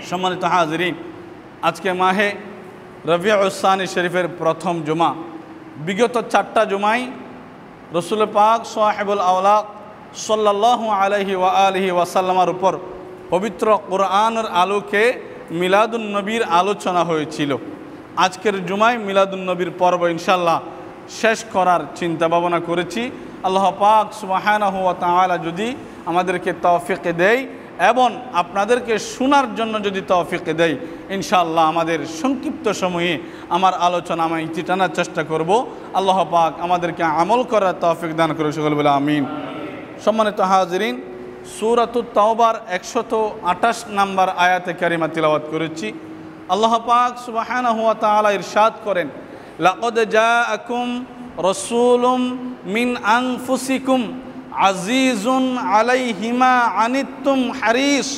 সম্মানিত হাজিরিন, আজকে মাহে রবিউস সানি শরীফের প্রথম জুমা। বিগত 4টা জুমাই রসুল পাক সাহেবুল আওলাক সাল্লাল্লাহু আলাইহি ওয়া আলিহি ওয়াসাল্লামের উপর পবিত্র কোরআনের আলোকে মিলাদুন নবীর আলোচনা হয়েছিল। আজকের জুমায় মিলাদুন নবীর পর্ব ইনশাল্লাহ শেষ করার চিন্তা ভাবনা করেছি। আল্লাহ পাক সুবহানাহু ওয়া তাআলা যদি আমাদেরকে তৌফিক দেয় এবং আপনাদেরকে শোনার জন্য যদি তৌফিক দেয়, ইনশাআল্লাহ আমাদের সংক্ষিপ্ত সময়ে আমার আলোচনা আমি ইতি টানার চেষ্টা করব। আল্লাহ পাক আমাদেরকে আমল করার তৌফিক দান করে সকল বলে আমিন। সম্মানিত হাজিরিন, সূরাতুত তাওবার 128 নম্বর আয়াতে কারিমা তিলাওয়াত করেছি। আল্লাহ পাক সুবহানাহু ওয়া তাআলা ইরশাদ করেন, লাকাদ জাআকুম রাসূলুম মিন আনফুসিকুম আজিজুন আলাইহিমা আনিতুম হারিস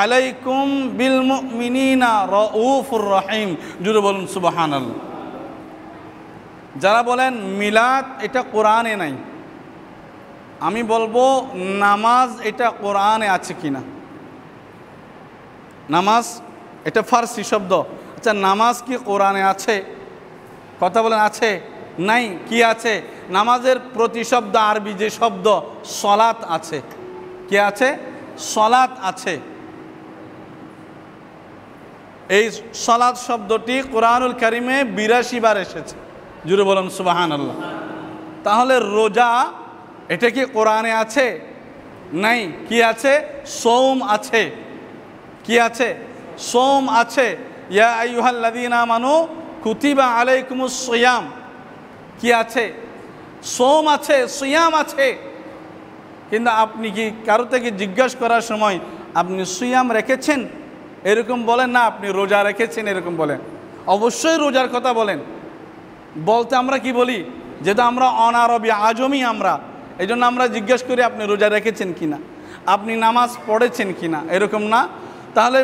আলাইকুম বিল মুমিনিনা রাউফুর রহিম। জুড়ে বলুন সুবহানাল্লাহ। যারা বলেন মিলাদ এটা কোরআনে নাই, আমি বলবো নামাজ এটা কোরআনে আছে কিনা। নামাজ এটা ফার্সি শব্দ, আচ্ছা নামাজ কি কোরআনে আছে? কথা বলেন আছে নাই? কি আছে? নামাজের প্রতিশব্দ আরবি যে শব্দ সলাত আছে। কি আছে? সলাত আছে। এই সলাত শব্দটি কোরআনুল কারিমে 82 বার এসেছে। জুড়ে বলুন সুবহানাল্লাহ। তাহলে রোজা এটা কি কোরআনে আছে? নাই। কি আছে? সওম আছে। কি আছে? সওম আছে। ইয়া আইয়ুহাল্লাযীনা আমানু কুতিবা আলাইকুমুস সিয়াম। কি আছে? সওম আছে, সিয়াম আছে। কিন্তু আপনি কি কারো থেকে জিজ্ঞাসা করার সময় আপনি সিয়াম রেখেছেন এরকম বলেন না, আপনি রোজা রেখেছেন এরকম বলেন? অবশ্যই রোজার কথা বলেন। বলতে আমরা কি বলি, যেহেতু আমরা অনারবি আজমি, আমরা এই জন্য আমরা জিজ্ঞেস করি আপনি রোজা রেখেছেন কিনা, আপনি নামাজ পড়েছেন কিনা, এরকম না। তাহলে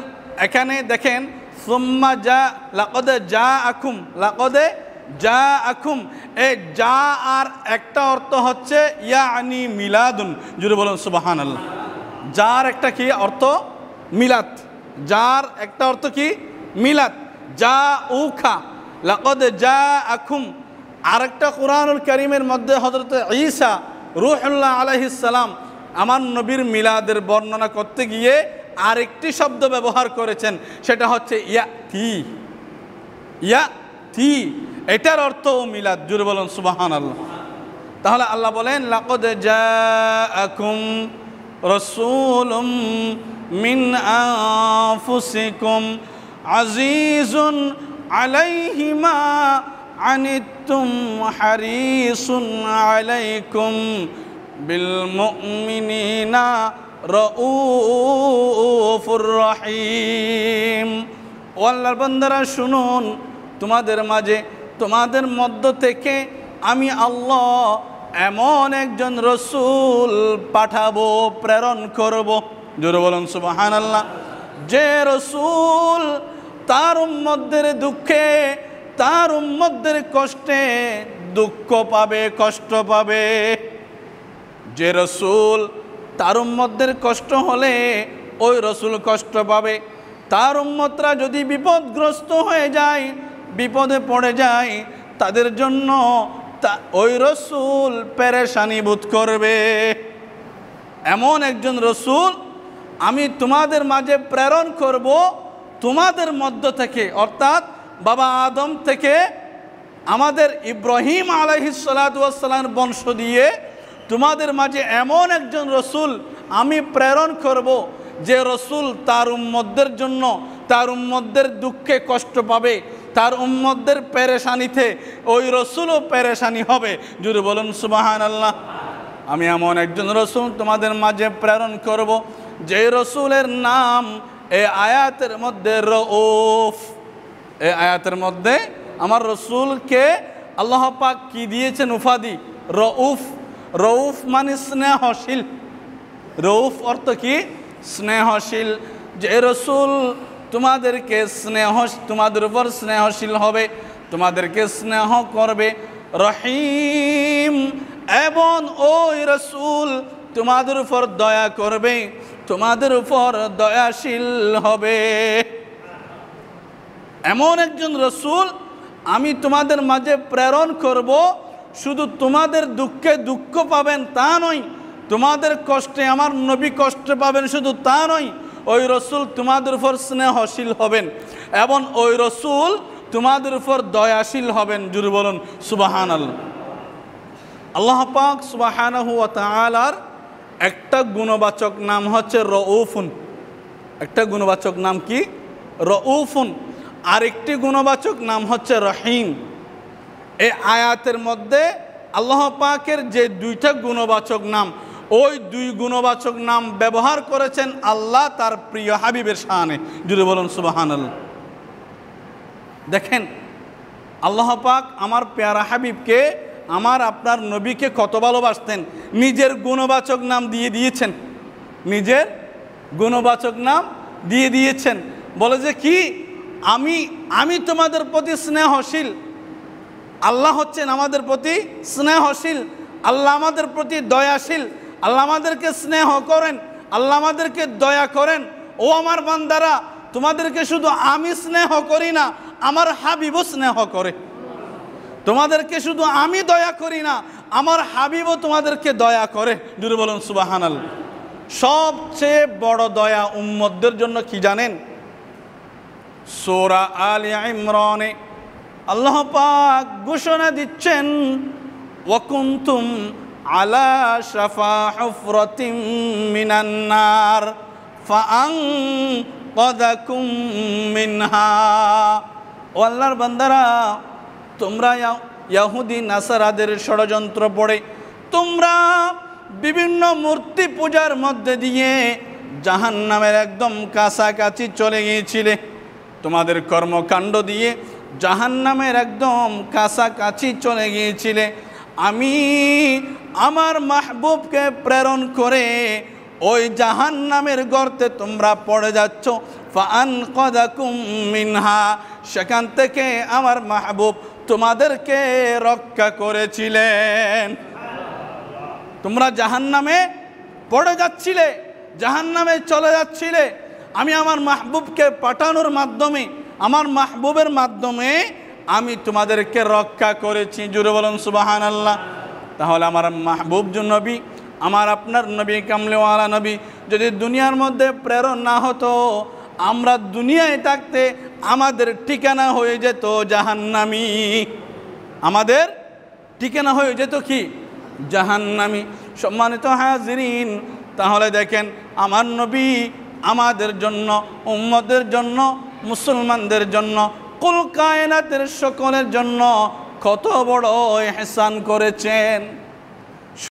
এখানে দেখেন সুম্মা যা লাকাদ জাআকুম, লাকাদ জাআকুম, এই যা আর একটা অর্থ হচ্ছে ইয়ানি মিলাদুন। জুড়ে বলুন সুবহানাল্লাহ। যার একটা কি অর্থ? মিলাদ। যার একটা অর্থ কি? মিলাদ। জাউখা, লাকাদ জাআকুম। আরেকটা কোরআনুল কারীমের মধ্যে হযরত ঈসা রূহুল্লাহ আলাইহিস সালাম আমার নবীর মিলাদের বর্ণনা করতে গিয়ে আরেকটি শব্দ ব্যবহার করেছেন, সেটা হচ্ছে ইয়াতি। ইয়াতি, এটার অর্থ মিলাদ। জুড়ে বলুন সুবহানাল্লাহ। তাহলে আল্লাহ বলেন লাকাদ জাআকুম রাসূলুম মিন আনফুসিকুম আজিজুন আলাইহিমা আনিতুম হারিসুন আলাইকুম বিল মুমিনিনা রাউফুর রহিম। ও আল্লাহর বান্দারা শুনুন, তোমাদের মাঝে, তোমাদের মধ্য থেকে আমি আল্লাহ এমন একজন রসুল পাঠাবো, প্রেরণ করব। জোরে বলুন সুবহানাল্লাহ। যে রসুল তার উম্মতদের দুঃখে, তার উম্মতদের কষ্টে দুঃখ পাবে, কষ্ট পাবে। যে রসুল তার উম্মতদের কষ্ট হলে ওই রসুল কষ্ট পাবে। তার উম্মতরা যদি বিপদগ্রস্ত হয়ে যায়, বিপদে পড়ে যায়, তাদের জন্য ওই রসুল পেরেশানি বোধ করবে। এমন একজন রসুল আমি তোমাদের মাঝে প্রেরণ করব, তোমাদের মধ্য থেকে, অর্থাৎ বাবা আদম থেকে আমাদের ইব্রাহিম আলাইহিস সালাতু ওয়াস সালামের বংশ দিয়ে তোমাদের মাঝে এমন একজন রসুল আমি প্রেরণ করব, যে রসুল তার উম্মতদের জন্য, তার উম্মতদের দুঃখে কষ্ট পাবে, তার উম্মতদের পেরেশানিতে ওই রসুলও পেরেশানি হবে। জুড়ে বলুন সুবহানাল্লাহ। আমি এমন একজন রসুল তোমাদের মাঝে প্রেরণ করব, যে রসুলের নাম এই আয়াতের মধ্যে রউফ। এই আয়াতের মধ্যে আমার রসুলকে আল্লাহ পাক কি দিয়েছেন উপাধি? রউফ। রউফ মানে স্নেহশীল। রউফ অর্থ কি? স্নেহশীল। যে রসুল তোমাদেরকে তোমাদের উপর স্নেহশীল হবে, তোমাদেরকে স্নেহ করবে। রহিম, এবং ওই রসুল তোমাদের উপর দয়া করবে, তোমাদের উপর দয়াশীল হবে। এমন একজন রসুল আমি তোমাদের মাঝে প্রেরণ করব, শুধু তোমাদের দুঃখে দুঃখ পাবেন তা নয়, তোমাদের কষ্টে আমার নবী কষ্ট পাবেন শুধু তা নয়, ওই রসুল তোমাদের উপর স্নেহশীল হবেন এবং ওই রসুল তোমাদের উপর দয়াশীল হবেন। জোরে বলুন সুবহানাল্লাহ। আল্লাহ পাক সুবহানাহু ওয়া তাআলার একটা গুণবাচক নাম হচ্ছে রউফুন। একটা গুণবাচক নাম কি? রউফুন। আরেকটি গুণবাচক নাম হচ্ছে রহিম। এই আয়াতের মধ্যে আল্লাহ পাকের যে দুইটা গুণবাচক নাম, ওই দুই গুণবাচক নাম ব্যবহার করেছেন আল্লাহ তার প্রিয় হাবিবের শানে। জুড়ে বলুন সুবহানাল্লাহ। দেখেন আল্লাহ পাক আমার প্যারা হাবিবকে, আমার আপনার নবীকে কত ভালোবাসতেন, নিজের গুণবাচক নাম দিয়ে দিয়েছেন। নিজের গুণবাচক নাম দিয়ে দিয়েছেন। বলে যে কি, আমি তোমাদের প্রতি স্নেহশীল। আল্লাহ হচ্ছেন আমাদের প্রতি স্নেহশীল, আল্লাহ আমাদের প্রতি দয়াশীল, আল্লাহ আমাদেরকে স্নেহ করেন, আল্লাহ আমাদেরকে দয়া করেন। ও আমার বান্দারা, তোমাদেরকে শুধু আমি স্নেহ করি না, আমার হাবিবও স্নেহ করে। তোমাদেরকে শুধু আমি দয়া করি না, আমার হাবিবও তোমাদেরকে দয়া করে। জোরে বলুন সুবহানাল্লাহ। সবচেয়ে বড় দয়া উম্মতদের জন্য কি জানেন? সূরা আলে ইমরানে আল্লাহ পাক ঘোষণা দিচ্ছেন, ওয়া কুনতুম আলা শাফা হুফরাতিম মিনান নার ফাআনকাযাকুম মিনহা। ও আল্লাহর বান্দারা, তোমরা ইহুদি নাসারাদের ষড়যন্ত্র পড়ে তোমরা বিভিন্ন মূর্তি পূজার মধ্যে দিয়ে জাহান্নামের একদম কাছাকাছি চলে গিয়েছিলে। তোমাদের কর্মকাণ্ড দিয়ে জাহান্নামের একদম কাছাকাছি চলে গিয়েছিলে। আমি আমার মাহবুবকে প্রেরণ করে ওই জাহান্নামের গর্তে তোমরা পড়ে যাচ্ছ। ফাআনকাযাকুম মিনহা, সেখান থেকে আমার মাহবুব তোমাদেরকে রক্ষা করেছিলেন। তোমরা জাহান্নামে পড়ে যাচ্ছিলে, জাহান্নামে চলে যাচ্ছিলে, আমি আমার মাহবুবকে পাঠানোর মাধ্যমে, আমার মাহবুবের মাধ্যমে আমি তোমাদেরকে রক্ষা করেছি। জোরে বলুন সুবহানাল্লাহ। তাহলে আমার মাহবুব নবী, আমার আপনার নবী কামলেওয়ালা নবী যদি দুনিয়ার মধ্যে প্রেরণ না হতো, আমরা দুনিয়ায় থাকতে আমাদের ঠিকানা হয়ে যেত জাহান্নামী। আমাদের ঠিকানা হয়ে যেত কি? জাহান্নামী। সম্মানিত হাজিরিন, তাহলে দেখেন আমার নবী আমাদের জন্য, উম্মতের জন্য, মুসলমানদের জন্য, কুল কায়নাতের সকলের জন্য কত বড় ইহসান করেছেন।